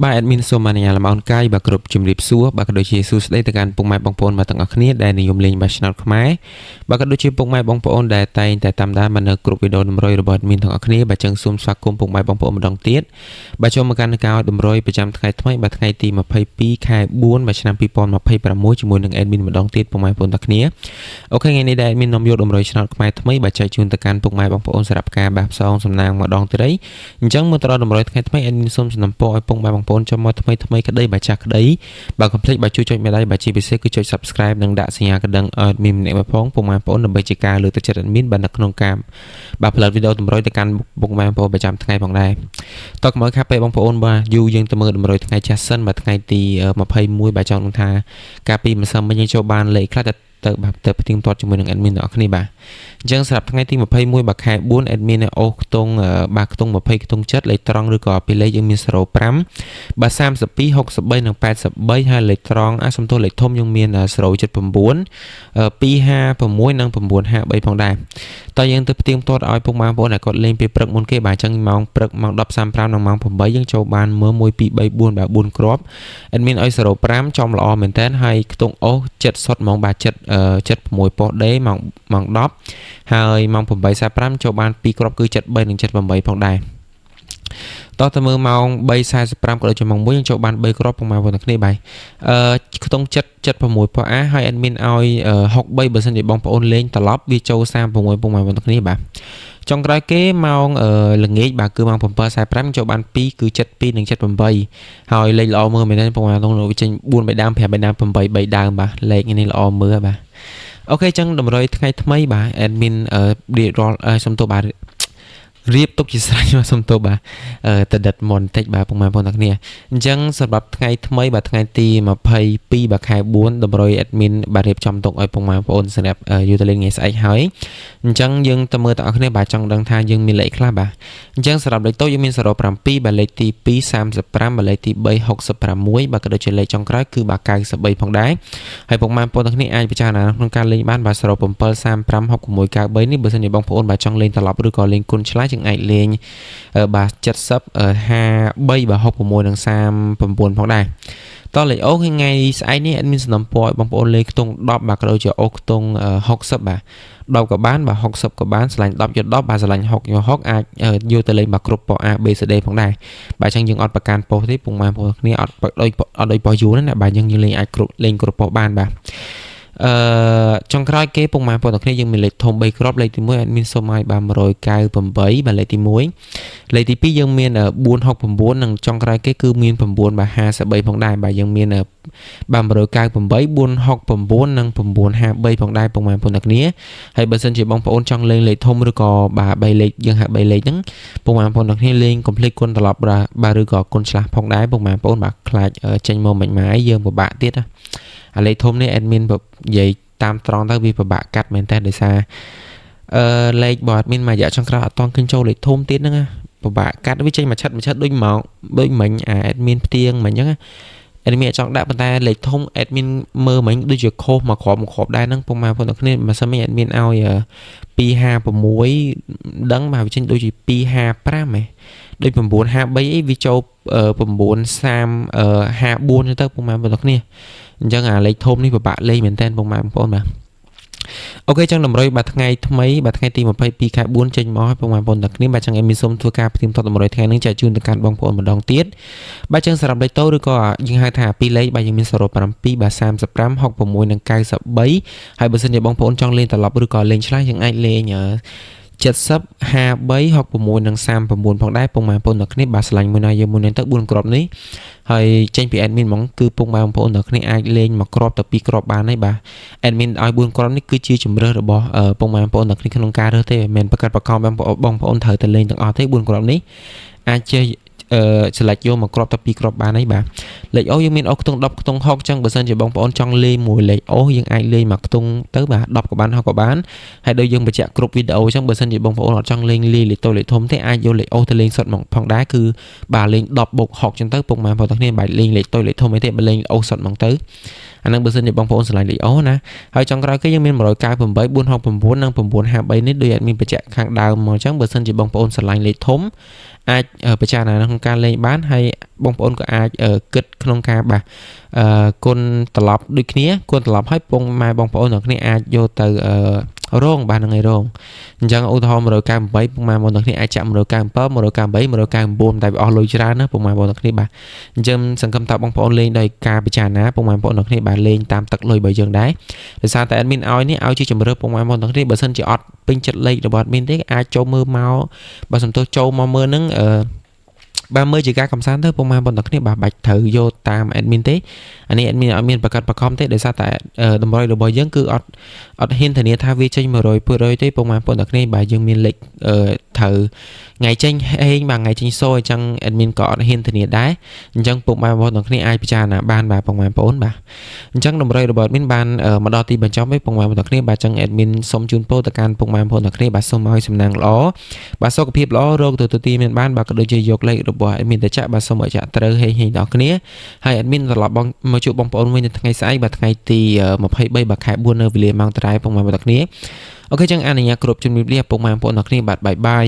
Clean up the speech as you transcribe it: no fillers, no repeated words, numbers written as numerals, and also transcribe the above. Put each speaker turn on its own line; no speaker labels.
បាទ admin សូមអនុញ្ញាតលំអរកាយបាទគ្រប់ជំរាបសួរបាទក៏ដូចជាសួស្តីទៅកាន់ពុកម៉ែបងប្អូនបាទទាំងអស់គ្នាដែលនិយមលេងបាទ Channel ខ្មែរបាទក៏ដូចជាពុកម៉ែបងប្អូនដែលតែងតែតាមដានមកនៅគ្រប់វីដេអូតម្រុយរបស់ admin ទាំងអស់គ្នាបាទចឹងសូមស្វាគមន៍ពុកម៉ែបងប្អូនម្ដងទៀតបាទចូលមកកាន់ការតម្រុយប្រចាំថ្ងៃថ្មីបាទថ្ងៃទី22ខែ4បាទឆ្នាំ2026ជាមួយនឹង admin ម្ដងទៀតពុកម៉ែបងប្អូនទាំងគ្នាអូខេថ្ងៃនេះដែល admin នាំយកតម្រុយ Channel ខ្មែរថ្មីបាទចែកជូនទៅកាន់ពុកម៉ែបងប្អូនសម្រាប់ការបាសផ្សងសំណាងម្ដងទៀតអីអញ្ចឹងមកដល់តម្រុយថ្ងៃថ្មី admin សូមសំណពរឲ្យពុកម៉ែបងប្អូនចូលមកថ្មីក្តីបាទចាស់ក្តីបាទកុំភ្លេចបាទជួយចុចមេដៃបាទជាពិសេសគឺចុច Subscribe និងដាក់សញ្ញាកណ្ដឹងឲ្យ admin ម្នាក់មកផងពុកម៉ែបងប្អូនដើម្បីជាការលើកទឹកចិត្ត admin បាទនៅក្នុងការបាទផលិតវីដេអូតម្រុយទៅកាន់ពុកម៉ែបងប្អូនប្រចាំថ្ងៃផងដែរតោះកុំឲ្យខាតពេលបងប្អូនបាទយូរយើងទៅមើលតម្រុយថ្ងៃចាស់សិនបាទថ្ងៃទី21បាទចង់នឹងថាកាលពីម្សិលមិញយើងចូលបានលេខខ្លះទៅបាទទៅផ្ទៀងផ្ទាត់ជាមួយនឹង admin ទាំងអស់គ្នាបាទអញ្ចឹងសម្រាប់ថ្ងៃទី21បាទខែ4 admin នៅអូសខ្ទង់បាទខ្ទង់20ខ្ទង់7លេខត្រង់ឬក៏ពីលេខយើងមាន05បាទ32 63និង83ហើយលេខត្រង់សំទោសលេខធំយើងមាន079 256និង953ផងដែរតើយើងទៅផ្ទៀងផ្ទាត់ឲ្យពុកម៉ែបងប្អូនដែលគាត់លេងពេលព្រឹកមុនគេបាទអញ្ចឹងម៉ោងព្រឹកម៉ោង 10:35 និងម៉ោង 8យើងចូលបានមើល1 2 3 4បាទ4គ្រាប់ admin ឲ្យ05ចំល្អមែនតើហើយខ្ទង់អូស7សុតហ្មងបាទ76ប៉ុសដេម៉ោង10ហើយម៉ោង 8:45 ចូលបាន2គ្រាប់គឺ73និង78ផងដែរតោះទៅមើលម៉ោង 3:45 ក៏ដូចជាម៉ោង 1យើងចូលបាន3គ្រាប់ពុកម៉ែបងប្អូនគ្នាបាទខ្ទង់76ប៉ុស A ហើយ admin ឲ្យ63បើសិនជាបងប្អូនលេងត្រឡប់វាចូល36ពុកម៉ែបងប្អូនគ្នាបាទចុងក្រោយគេម៉ោងល្ងាចបាទគឺម៉ោង 7:45 ចូលបាន2គឺ72និង78ហើយលេខល្អមើលមែនទេពុកម៉ែបងប្អូនវាចេញ4 3ដើម5 3ដើម8 3ដើមបាទលេខនេះល្អមើលបាទអូខេចឹងតម្រុយថ្ងៃថ្មីបាទ admin រៀបរាល់សំទោសបាទរៀបទុកជាស្រេចមកសុំទោសបាទតដិតមុនបន្តិចបាទពុកម៉ែបងប្អូនទាំងគ្នាអញ្ចឹងសម្រាប់ថ្ងៃថ្មីបាទថ្ងៃទី22បាទខែ4តម្រុយ admin បាទរៀបចំទុកឲ្យពុកម៉ែបងប្អូនសម្រាប់យូរទៅលេងថ្ងៃស្អែកហើយអញ្ចឹងយើងទៅមើលទាំងអស់គ្នាបាទចង់ដឹងថាយើងមានលេខខ្លះបាទអញ្ចឹងសម្រាប់លេខតូចយើងមាន07បាទលេខទី2 35បាទលេខទី3 66បាទក៏ដូចជាលេខចុងក្រោយគឺបាទ93ផងដែរហើយពុកម៉ែបងប្អូនទាំងគ្នាអាចពិចារណាក្នុងការលេងបានបាទ07 35 61 93នេះបើសិនជាបងប្អូនបាទចង់លេងត្រឡប់ឬក៏លេងគុណឆ្លាយអាចលេងបាទ70 53បាទ66និង39ផងដែរតោះលេខអូថ្ងៃស្អែកនេះ admin សំណពរឲ្យបងប្អូនលេងខ្ទង់10បាទក៏ដូចជាអូខ្ទង់60បាទ10ក៏បានបាទ60ក៏បានឆ្លាញ់10យក10បាទឆ្លាញ់60យក60អាចយកទៅលេងបាទគ្រប់ប៉ុស A B C D ផងដែរបាទអញ្ចឹងយើងអត់ប្រកាន់ប៉ុសទេពុកម៉ែបងប្អូនគ្នាអត់ដូចប៉ុសយូរណាបាទយើងលេងអាចគ្រប់លេងគ្រប់ប៉ុសបានបាទចុងក្រោយគេពុកម៉ែបងប្អូនទាំងគ្នាយើងមានលេខធំ3គ្រាប់លេខទី1 admin សូមឲ្យបាទ198បាទលេខទី1លេខទី2យើងមាន469និងចុងក្រោយគេគឺមាន9បាទ53ផងដែរបាទយើងមានបាទ198 469និង953ផងដែរពុកម៉ែបងប្អូនទាំងគ្នាហើយបើសិនជាបងប្អូនចង់លេងលេខធំឬក៏បាទ3លេខយើងហាក់3លេខហ្នឹងពុកម៉ែបងប្អូនទាំងគ្នាលេងកុំភ្លេចគុណត្រឡប់បាទឬក៏គុណឆ្លាស់ផងដែរពុកម៉ែបងប្អូនបាទខ្លាចចេញមកមិនម៉ាយយើងពិបាកទៀតណាអាលេខធំនេះ admin និយាយតាមត្រង់ទៅវាពិបាកកាត់មែនតើដោយសារលេខរបស់ admin មួយរយៈចុងក្រោយអត់តឃើញចូលលេខធំទៀតហ្នឹងពិបាកកាត់វាចេញមួយឆិតដូចមកដូចមិញអា admin ផ្ទៀងមិញអញ្ចឹងadmin ចង់ដាក់ប៉ុន្តែលេខធំ admin មើលមិញដូចជាខុសមកគ្រាប់ដែរហ្នឹងពុកម៉ែបងប្អូនទាំងគ្នាមិនសិនមិញ admin ឲ្យ256ដឹងមកវាចេញដូចជា255ដូច953អីវាចូល93054ទៅពុកម៉ែបងប្អូនទាំងគ្នាអញ្ចឹងអាលេខធំនេះពិបាកលេងមែនតើពុកម៉ែបងប្អូនបាទអូខេចឹងតម្រុយបាទថ្ងៃថ្មីបាទថ្ងៃទី22ខែ4ចេញមកឲ្យពុកម៉ែបងប្អូនទាំងគ្នាបាទចឹងមានសូមធ្វើការផ្ទៀងផ្ទាត់តម្រុយថ្ងៃនេះចែកជូនទៅកាន់បងប្អូនម្ដងទៀតបាទចឹងសម្រាប់លេខតូឬក៏យើងហៅថា2លេខបាទយើងមាន07បាទ35 66និង93ហើយបើសិនជាបងប្អូនចង់លេងត្រឡប់ឬក៏លេងឆ្លាស់យើងអាចលេង70 53 66និង39ផងដែរពុកម៉ែបងប្អូនទាំងគ្នាបាទឆ្លាញ់មួយណាយើងមួយនឹងទៅ4គ្រាប់នេះហើយចេញពី admin ហ្មងគឺពុកម៉ែបងប្អូនទាំងគ្នាអាចលេងមួយគ្រាប់ទៅ2គ្រាប់បានហើយបាទ admin ឲ្យ4គ្រាប់នេះគឺជាជំរើសរបស់ពុកម៉ែបងប្អូនទាំងគ្នាក្នុងការរើសទេមិនមែនប្រកាសប្រកបបងប្អូនត្រូវតែលេងទាំងអស់ទេ4គ្រាប់នេះអាចជាselect យកមកគ្រាប់ទៅ2គ្រាប់បានហើយបាទលេខអូយើងមានអូខ្ទង់10ខ្ទង់60ចឹងបើសិនជាបងប្អូនចង់លេងមួយលេខអូយើងអាចលេងមកខ្ទង់ទៅបាទ10ក៏បាន60ក៏បានហើយដូចយើងបញ្ជាក់គ្រប់វីដេអូចឹងបើសិនជាបងប្អូនអត់ចង់លេងលេខតូចលេខធំទេអាចយកលេខអូទៅលេងសុទ្ធមកផងដែរគឺបាទលេង10 + 60ចឹងទៅពុកម៉ែបងប្អូនទាំងគ្នាបាទលេងលេខតូចលេខធំអីទេបើលេងអូសុទ្ធមកទៅ អានឹងបើសិនជាបងប្អូនឆ្លៃលេខអូណាហើយចុងក្រោយគេយើងមាន198 469និង953នេះដូចអត់មានបច្ចៈខាងដើមមកអញ្ចឹងបើសិនជាបងប្អូនឆ្លៃលេខធំអាចពិចារណាក្នុងការលេងបានហើយបងប្អូនក៏អាចគិតក្នុងការគុណត្រឡប់ដូចគ្នាគុណត្រឡប់ឲ្យពងម៉ែបងប្អូនទាំងគ្នាអាចយកទៅរងបានថ្ងៃរងអញ្ចឹងឧទាហរណ៍198ពុកម៉ែបងប្អូនទាំងគ្នាអាចចាក់197 198 199តែវាអស់លុយច្រើនណាពុកម៉ែបងប្អូនទាំងគ្នាបាទអញ្ចឹងសង្ឃឹមថាបងប្អូនលេងដោយការពិចារណាពុកម៉ែបងប្អូនទាំងគ្នាបាទលេងតាមទឹកលុយរបស់យើងដែរដោយសារតែ admin ឲ្យនេះឲ្យជាជំរឿពុកម៉ែបងប្អូនទាំងគ្នាបើសិនជាអត់ពេញចិត្តលេខរបស់ admin ទេអាចចូលមើលមកបើសំទោសចូលមកមើលនឹងបាទមើលជាការកំសាន្តទៅពុកម៉ែបងប្អូនទាំងគ្នាបាទបាច់ត្រូវយកតាម admin ទេអានេះ admin អត់មានប្រកាសបខំទេដោយសារតែតម្រុយរបស់យើងគឺអត់ហ៊ានធានាថាវាចេញ 100% ទេពុកម៉ែបងប្អូនទាំងគ្នាបាទយើងមានលេខត្រូវថ្ងៃចេញហេងបាទថ្ងៃចេញសូអញ្ចឹង admin ក៏អត់ហ៊ានធានាដែរអញ្ចឹងពុកម៉ែបងប្អូនទាំងគ្នាអាចពិចារណាបានបាទពុកម៉ែបងប្អូនបាទអញ្ចឹងតម្រុយរបស់ admin បានមកដល់ទីបញ្ចប់ហើយពុកម៉ែបងប្អូនទាំងគ្នាបាទអញ្ចឹង admin សូមជូនពរទៅកាន់ពុកម៉ែបងប្អូនទាំងគ្នាបាទសូមឲ្យសំណាងល្អបាទសុខភាពល្អរោគទទួលទីមានបានបាទក៏ដូចជាយកលេខរបស់ admin ទៅចាក់បាទសូមឲ្យចាក់ត្រូវហេងដល់គ្នាហើយ admin ត្រឡប់មកជួបបងប្អូនវិញនៅថ្ងៃស្អែកបាទថ្ងៃទី23បាទខែ4នៅវេលាម៉ោងត្រែពុកម៉ែបងប្អូនទាំងគ្នាអូខេចឹងអនុញ្ញាតគ្រប់ជំរាបលាពុកម៉ែបងប្អូនទាំងគ្នាបាទបាយបាយ